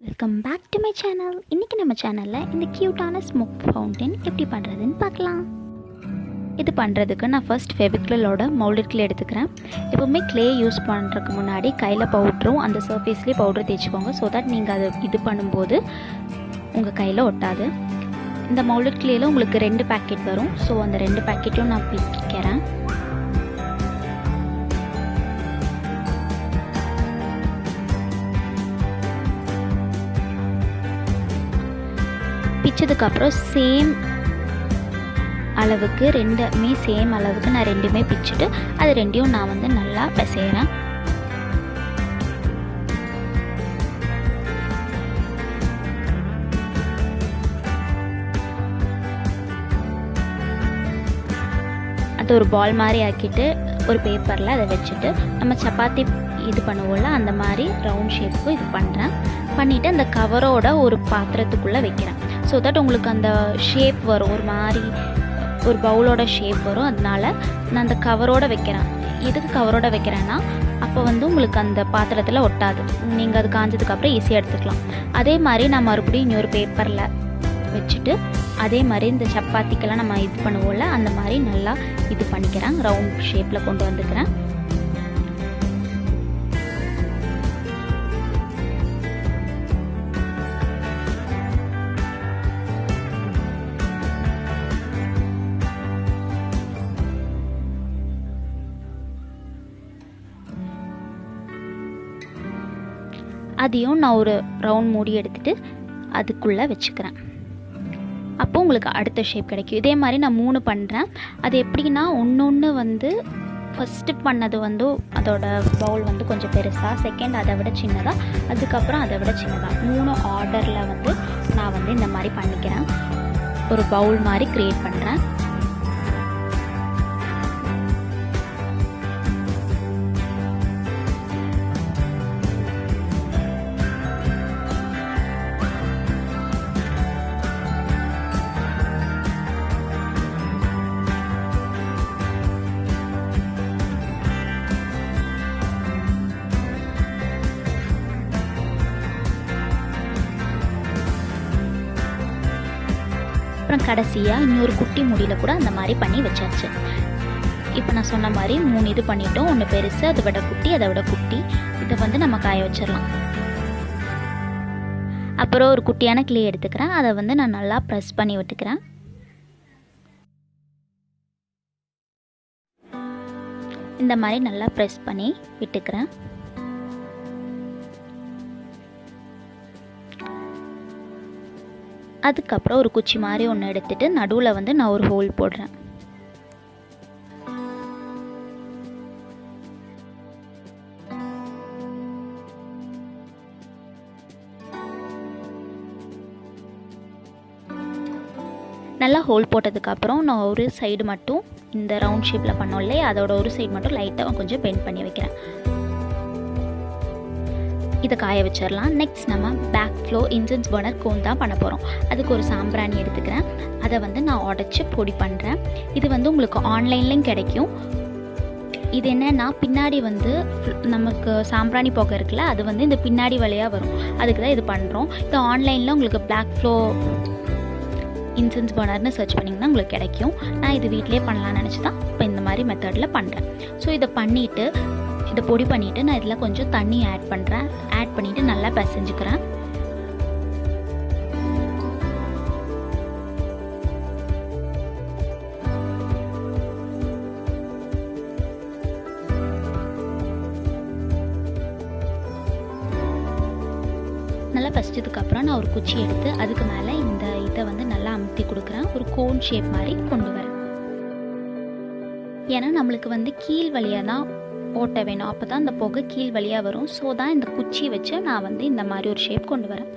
Welcome back to my channel. இன்றைக்கி நம்ம சேனலில் இந்த க்யூட்டான ஸ்மோக் ஃபவுண்டன் எப்படி பண்ணுறதுன்னு பார்க்கலாம். இது பண்ணுறதுக்கு நான் ஃபர்ஸ்ட் ஃபெவிக்ரிலோட மோல்டட் க்ளே எடுத்துக்கிறேன். எப்போவுமே க்ளே யூஸ் பண்ணுறதுக்கு முன்னாடி கையில் பவுட்ரும் அந்த சர்ஃபேஸ்லேயே பவுடர் தேய்ச்சிக்கோங்க. ஸோ தட் நீங்கள் அதை இது பண்ணும்போது உங்கள் கையில் ஒட்டாது. இந்த மோல்டட் க்ளேயில் உங்களுக்கு 2 பேக்கெட் வரும். ஸோ அந்த 2 பேக்கெட்டும் நான் பிரிக்கிறேன். பிச்சதுக்கப்புறம் சேம் அளவுக்கு ரெண்டுமே சேம் அளவுக்கு நான் ரெண்டுமே பிச்சுட்டு அது ரெண்டையும் நான் வந்து நல்லா பிசைகிறேன். அது ஒரு பால் மாதிரி ஆக்கிட்டு ஒரு பேப்பரில் அதை வச்சுட்டு நம்ம சப்பாத்தி இது பண்ணுவோம்ல அந்த மாதிரி ரவுண்ட் ஷேப்புக்கு இது பண்ணுறேன். பண்ணிவிட்டு அந்த கவரோட ஒரு பாத்திரத்துக்குள்ளே வைக்கிறேன். ஸோ தட் உங்களுக்கு அந்த ஷேப் வரும், ஒரு மாதிரி ஒரு பவுலோட ஷேப் வரும். அதனால நான் அந்த கவரோடு வைக்கிறேன். எதுக்கு கவரோடு வைக்கிறேன்னா அப்போ வந்து உங்களுக்கு அந்த பாத்திரத்தில் ஒட்டாது. நீங்கள் அது காஞ்சதுக்கப்புறம் ஈஸியாக எடுத்துக்கலாம். அதே மாதிரி நான் மறுபடியும் இன்னொரு பேப்பரில் வச்சுட்டு அதே மாதிரி இந்த சப்பாத்திக்கெல்லாம் நம்ம இது பண்ணுவோம்ல அந்த மாதிரி நல்லா இது பண்ணிக்கிறேன். ரவுண்ட் ஷேப்பில் கொண்டு வந்துக்கிறேன். அதையும் நான் ஒரு ரவுண்ட் மூடி எடுத்துகிட்டு அதுக்குள்ளே வச்சுக்கிறேன். அப்போ உங்களுக்கு அடுத்த ஷேப் கிடைக்கும். இதே மாதிரி நான் 3 பண்ணுறேன். அது எப்படின்னா ஒன்று வந்து ஃபஸ்ட்டு பண்ணது வந்து அதோட பவுல் வந்து கொஞ்சம் பெருசாக, செகண்ட் அதை விட சின்னதாக, அதுக்கப்புறம் அதை விட சின்னதாக 3 ஆர்டரில் வந்து நான் வந்து இந்த மாதிரி பண்ணிக்கிறேன். ஒரு பவுல் மாதிரி க்ரியேட் பண்ணுறேன். அப்புறம் கடைசியாக இன்னொரு குட்டி முடியில் கூட அந்த மாதிரி பண்ணி வச்சாச்சு. இப்போ நான் சொன்ன மாதிரி 3 இது பண்ணிட்டோம். ஒன்று பெருசு, அதை விட குட்டி, அதை விட குட்டி. இதை வந்து நம்ம காய வச்சிடலாம். அப்புறம் ஒரு குட்டியான க்ளே எடுத்துக்கிறேன். அதை வந்து நான் நல்லா ப்ரெஸ் பண்ணி விட்டுக்கிறேன். இந்த மாதிரி நல்லா ப்ரெஸ் பண்ணி விட்டுக்கிறேன். அதுக்கப்புறம் ஒரு குச்சி மாதிரி ஒன்று எடுத்துகிட்டு நடுவில் வந்து நான் ஒரு ஹோல் போடுறேன். நல்லா ஹோல் போட்டதுக்கப்புறம் நான் ஒரு சைடு மட்டும் இந்த ரவுண்ட் ஷேப்பில் பண்ணோம் இல்லையா, அதோட ஒரு சைடு மட்டும் லைட்டாக கொஞ்சம் பெண்ட் பண்ணி வைக்கிறேன். இதை காய வச்சிடலாம். நெக்ஸ்ட் நம்ம பேக்ஃப்ளோ இன்சென்ஸ் பர்னர் கோன் தான் பண்ண போகிறோம். அதுக்கு ஒரு சாம்பிராணி எடுத்துக்கிறேன். அதை வந்து நான் உடச்சி பொடி பண்ணுறேன். இது வந்து உங்களுக்கு ஆன்லைன்லேயும் கிடைக்கும். இது என்னென்னா பின்னாடி வந்து நமக்கு சாம்பிராணி புகை இருக்குல்ல, அது வந்து இந்த பின்னாடி வழியாக வரும். அதுக்கு தான் இது பண்ணுறோம். இது ஆன்லைனில் உங்களுக்கு பேக்ஃப்ளோ இன்சென்ஸ் பர்னர்னு சர்ச் பண்ணிங்கன்னா உங்களுக்கு கிடைக்கும். நான் இது வீட்டிலே பண்ணலான்னு நினச்சி தான் இப்போ இந்த மாதிரி மெத்தடில் பண்ணுறேன். ஸோ இதை பண்ணிவிட்டு இதை பொடி பண்ணிவிட்டு நான் இதில் கொஞ்சம் தண்ணி ஆட் பண்ணுறேன். ஆட் பண்ணிவிட்டு நல்லா பிசைஞ்சுக்கிறேன். நல்லா பிசைச்சதுக்கப்புறம் நான் ஒரு குச்சி எடுத்து அதுக்கு மேலே இந்த இதை வந்து நல்லா அமுத்தி கொடுக்குறேன். ஒரு கோன் ஷேப் மாதிரி கொண்டு வரேன். ஏன்னா நம்மளுக்கு வந்து கீழ் வழியாக தான் ஓட்ட வேணும். அப்போ தான் இந்த புகை கீழ் வழியாக வரும். ஸோ தான் இந்த குச்சி வச்சு நான் வந்து இந்த மாதிரி ஒரு ஷேப் கொண்டு வரேன்.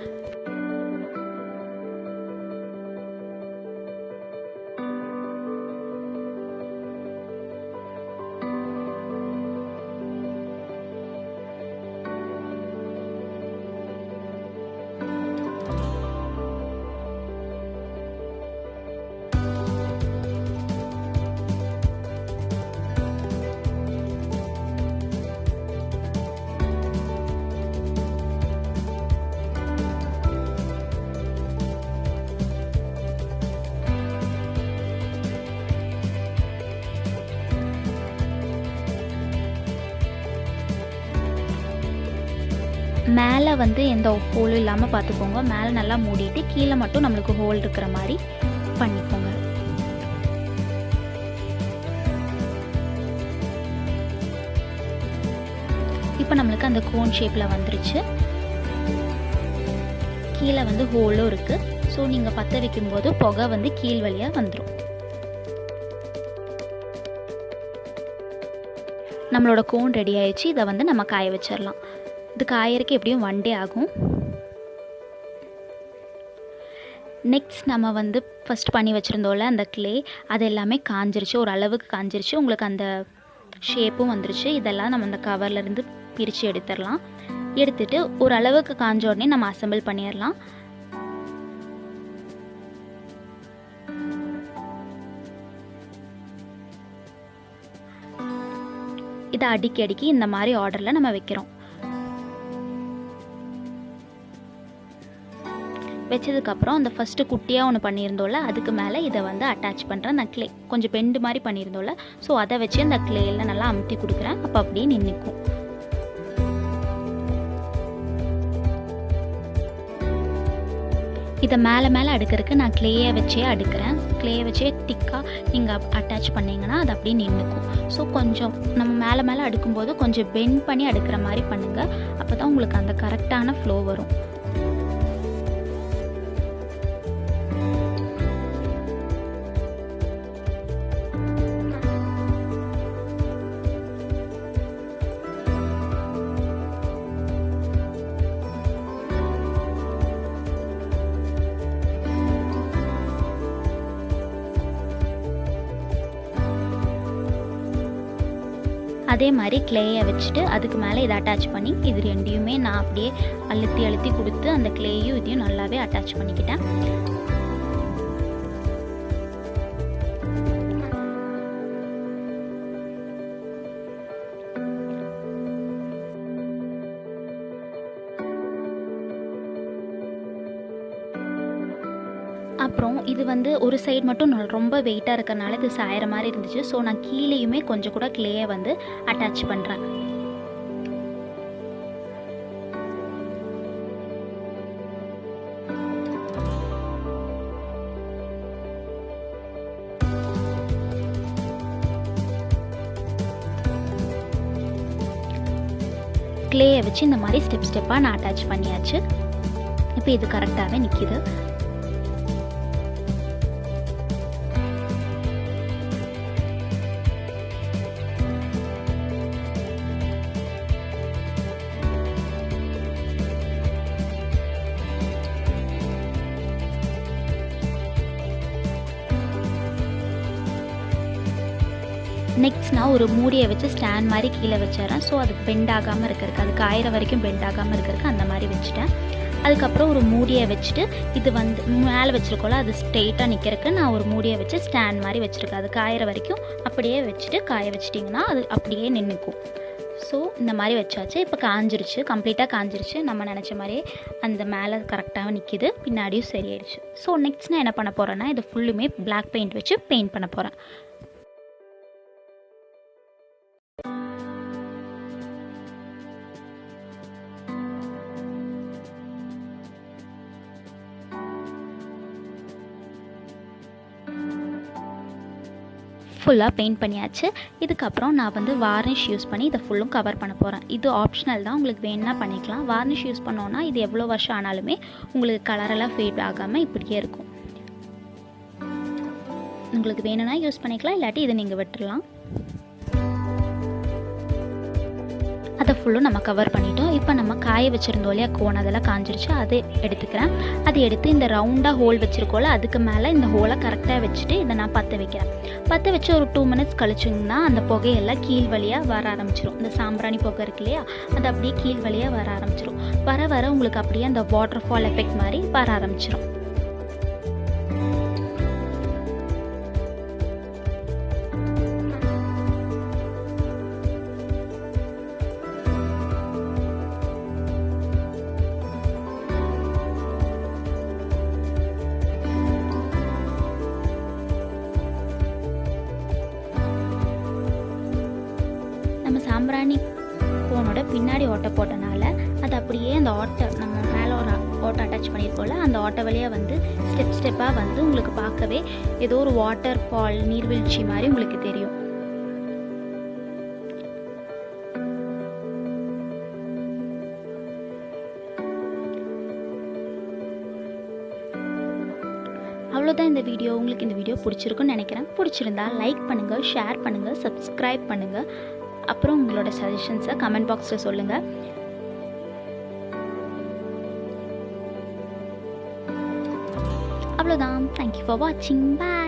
மேலே வந்து எந்த ஹோலும் இல்லாமல் பார்த்துக்கோங்க. மேலே நல்லா மூடிட்டு கீழே மட்டும் நம்மளுக்கு ஹோல் இருக்கிற மாதிரி பண்ணிக்கோங்க. இப்போ நம்மளுக்கு அந்த கோன் ஷேப்பில் வந்துருச்சு. கீழே வந்து ஹோலும் இருக்குது. ஸோ நீங்கள் பற்ற வைக்கும்போது புகை வந்து கீழ் வழியாக வந்துடும். நம்மளோட கோன் ரெடி ஆயிடுச்சு. இதை வந்து நம்ம காய வச்சிடலாம். இது காயறதுக்கு எப்படியும் 1 day ஆகும். நெக்ஸ்ட் நம்ம வந்து ஃபஸ்ட் பண்ணி வச்சுருந்தோம்ல அந்த க்ளே, அது எல்லாமே காஞ்சிருச்சு. ஒரு அளவுக்கு காஞ்சிருச்சு. உங்களுக்கு அந்த ஷேப்பும் வந்துருச்சு. இதெல்லாம் நம்ம அந்த கவர்லேருந்து பிரித்து எடுத்துடலாம். எடுத்துட்டு ஒரு அளவுக்கு காஞ்ச உடனே நம்ம அசெம்பிள் பண்ணிடலாம். இதை அடுக்கி இந்த மாதிரி ஆர்டரில் நம்ம வைக்கிறோம். வச்சதுக்கப்புறம் அந்த ஃபஸ்ட்டு குட்டியாக ஒன்று பண்ணியிருந்தோம்ல, அதுக்கு மேலே இதை வந்து அட்டாச் பண்ணுறேன். அந்த க்ளே கொஞ்சம் பெண்டு மாதிரி பண்ணியிருந்தோம்ல, ஸோ அதை வச்சு அந்த க்ளேயில் நல்லா அமுத்தி கொடுக்குறேன். அப்போ அப்படியே நின்றுக்கும். இதை மேலே அடுக்கிறதுக்கு நான் க்ளேயை வச்சே அடுக்கிறேன். க்ளேயை வச்சே திக்காக நீங்கள் அட்டாச் பண்ணிங்கன்னா அது அப்படியே நின்றுக்கும். ஸோ கொஞ்சம் நம்ம மேலே அடுக்கும்போது கொஞ்சம் பெண்ட் பண்ணி அடுக்கிற மாதிரி பண்ணுங்கள். அப்போ தான் உங்களுக்கு அந்த கரெக்டான ஃப்ளோ வரும். அதே மாதிரி க்ளேயை வச்சுட்டு அதுக்கு மேலே இதை அட்டாச் பண்ணி இது ரெண்டையுமே நான் அப்படியே அழுத்தி கொடுத்து அந்த க்ளேயும் இதையும் நல்லாவே அட்டாச் பண்ணிக்கிட்டேன். அப்புறம் இது வந்து ஒரு சைடு மட்டும் ரொம்ப வெயிட்டாக இருக்கிறனால இது சாயிற மாதிரி இருந்துச்சு. ஸோ நான் கீழேயுமே கொஞ்சம் கூட க்ளேயை வந்து அட்டாச் பண்ணுறேன். க்ளேயை வச்சு இந்த மாதிரி ஸ்டெப்பாக நான் அட்டாச் பண்ணியாச்சு. இப்போ இது கரெக்டாகவே நிற்கிது. நெக்ஸ்ட் நான் ஒரு மூடியை வச்சு ஸ்டாண்ட் மாதிரி கீழே வச்சிடறேன். ஸோ அது பெண்ட் ஆகாமல் இருக்கிறதுக்கு, அது காயிற வரைக்கும் பெண்ட் ஆகாமல் இருக்கிறதுக்கு அந்த மாதிரி வச்சுட்டேன். அதுக்கப்புறம் ஒரு மூடியை வச்சுட்டு இது வந்து மேலே வச்சுருக்கோல அது ஸ்ட்ரெயிட்டாக நிற்கிறதுக்கு நான் ஒரு மூடியை வச்சு ஸ்டாண்ட் மாதிரி வச்சுருக்கேன். அது காயிற வரைக்கும் அப்படியே வச்சுட்டு காய வச்சிட்டிங்கன்னா அது அப்படியே நின்றுக்கும். ஸோ இந்த மாதிரி வச்சாச்சு. இப்போ காஞ்சிருச்சு, கம்ப்ளீட்டாக காஞ்சிருச்சு. நம்ம நினச்ச மாதிரியே அந்த மேலே கரெக்டாக நிற்கிது, பின்னாடியும் சரியாயிடுச்சு. ஸோ நெக்ஸ்ட் நான் என்ன பண்ண போகிறேன்னா இது ஃபுல்லுமே பிளாக் பெயிண்ட் வச்சு பெயிண்ட் பண்ண போகிறேன். ஃபுல்லாக பெயிண்ட் பண்ணியாச்சு. இதுக்கப்புறம் நான் வந்து வார்னிஷ் யூஸ் பண்ணி இதை ஃபுல்லும் கவர் பண்ண போகிறேன். இது ஆப்ஷனல் தான், உங்களுக்கு வேணுன்னா பண்ணிக்கலாம். வார்னிஷ் யூஸ் பண்ணோன்னா இது எவ்வளோ வருஷம் ஆனாலுமே உங்களுக்கு கலரெல்லாம் ஃபேட் ஆகாமல் இப்படியே இருக்கும். உங்களுக்கு வேணும்னா யூஸ் பண்ணிக்கலாம், இல்லாட்டி இதை நீங்கள் விட்டுடலாம். அதை ஃபுல்லும் நம்ம கவர் பண்ணிட்டோம். இப்போ நம்ம காய வச்சுருந்தோம் இல்லையா கோன், அதெல்லாம் காஞ்சிருச்சு. அதை எடுத்துக்கிறேன். அதை எடுத்து இந்த ரவுண்டாக ஹோல் வச்சுருக்கோல அதுக்கு மேலே இந்த ஹோலை கரெக்டாக வச்சுட்டு இதை நான் பற்ற வைக்கிறேன். பற்ற வச்சு ஒரு 2 minutes கழிச்சிங்கன்னா அந்த புகையெல்லாம் கீழ் வழியாக வர ஆரம்பிச்சிடும். இந்த சாம்பிராணி புகை இருக்கு இல்லையா, அது அப்படியே கீழ் வழியாக வர ஆரம்பிச்சிடும். வர உங்களுக்கு அப்படியே அந்த வாட்டர்ஃபால் எஃபெக்ட் மாதிரி வர ஆரம்பிச்சிடும். சாம்பிராணி கோனோட பின்னாடி ஓட்ட போட்டனால அது அப்படியே அந்த ஓட்டை நம்ம மேலே ஒரு ஓட்டை அட்டாச் பண்ணியிருக்கோம்ல அந்த ஓட்டை வழியாக வந்து ஸ்டெப்பாக வந்து உங்களுக்கு பார்க்கவே ஏதோ ஒரு வாட்டர் ஃபால் நீர்வீழ்ச்சி மாதிரி உங்களுக்கு தெரியும். அவ்வளோதான் இந்த வீடியோ. உங்களுக்கு இந்த வீடியோ பிடிச்சிருக்குன்னு நினைக்கிறேன். பிடிச்சிருந்தா லைக் பண்ணுங்கள், ஷேர் பண்ணுங்கள், சப்ஸ்கிரைப் பண்ணுங்கள். அப்புறம் உங்களோட சஜஷன்ஸை கமெண்ட் பாக்ஸில் சொல்லுங்கள். அவ்வளோதான். தேங்க்யூ ஃபார் வாட்சிங். பாய்.